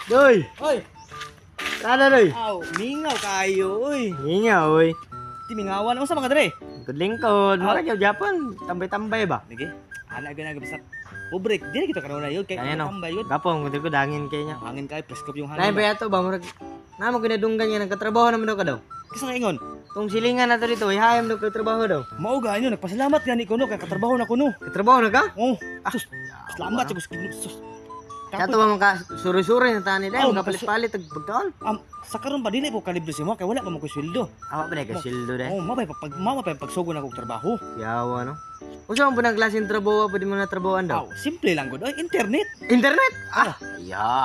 Doy, Oy, kada doy. aw, mingaw kayo, oy. Hinga oy. Ti mingawan unsa mga dre? Good lingkod. Mara jaw Japan, tambay-tambay ba? Lagi. Ana gyud na sa break. Dili kita karon na yun kay Kaya no. tambay yun. Gapong kunti ko dangin kay nya. Hangin kay preskop yung Nay hangin. ba yato ba murag na mo kinadunggan niya nagkatrabaho naman daw ka daw. Kasi nga ingon, Tung silingan na to dito, ihayam daw ka trabaho daw. mao ganyo nagpasalamat gani ko no kay katrabaho na ko no. Katrabaho na ka? Oh, sus. Salamat sa gusto. Sus. Kato ba maka suri-suri na tani dai, Oh, mga palit-palit ag pagkaon. Sa karon ba dili ko kalibre si mo kay wala pa mo ko sweldo. Awa ba na ka sildo dai? Oh, mabay pagsugo na ko trabaho. Yawa no. Unsa man punang klaseng trabaho pa di mo na trabahoan daw? Aw, simple lang gud. Oy, internet. Internet? Ah,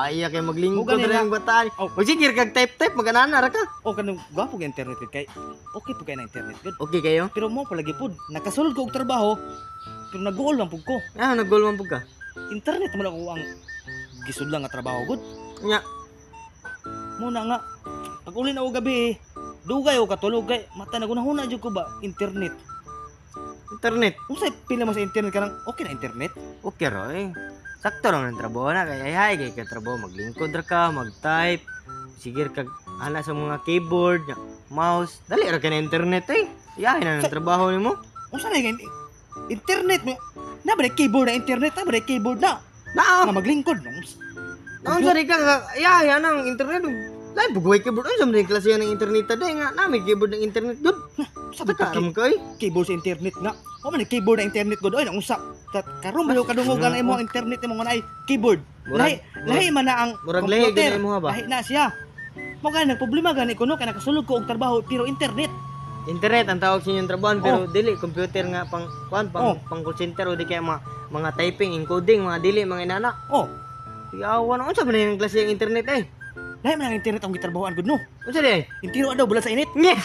iya kay maglingkod Mugan ra nila. yung bataan. Oh. O sige, kag type-type maganana ra ka. O kanang gwapo ga internet gud kay okay po kay na internet gud. Okay kayo? Pero mo palagi pud nakasulod ko og trabaho pero nag-goal lang pud ko. Ah, nag-goal man pug ka. Internet man ako ang gisudlan nga trabaho gud. Nya, Muna nga pag uli na og gabi dugay o katulog kay mata na gunahuna jud ko ba internet. internet. Unsa pila mo sa internet kanang okay na internet? Okay ra eh. Sakto lang ang trabaho na kay ay kay ka trabaho maglingkod ra ka, mag-type. Sige kag ana sa mga keyboard, nya, mouse. Dali ra ka na internet eh. Iyahin na ng trabaho nimo. Unsa na yung internet mo? Na ba na keyboard na internet? Na ba na keyboard na? Na, Nga maglingkod no? naon sa ka iyahin ng internet. Lai bugway keyboard unsa man klase yan ng internet day nga na may keyboard ng internet gud. Sabi Sa ka karam ka eh. keyboard sa internet nga. O man keyboard na internet gud oy nang usa. Karon ba kadungog na imo ang internet imo nga naay keyboard. Lahi lahi man na ang Murag lahi computer. gid mo ba? Lahi na siya. Mo kay nagproblema gani ko no kay nakasulod ko og trabaho pero internet. Internet ang tawag sa inyong trabaho pero dili computer nga pang kuan Oh. pang call center o di kaya mga typing, encoding, mga dili mga inana. Oh, Yawa na unsa man yung klase ng internet eh. lahi man ang internet ang gitrabahoan gud no. Unsa di? Intiro daw bulan sa init. Nye.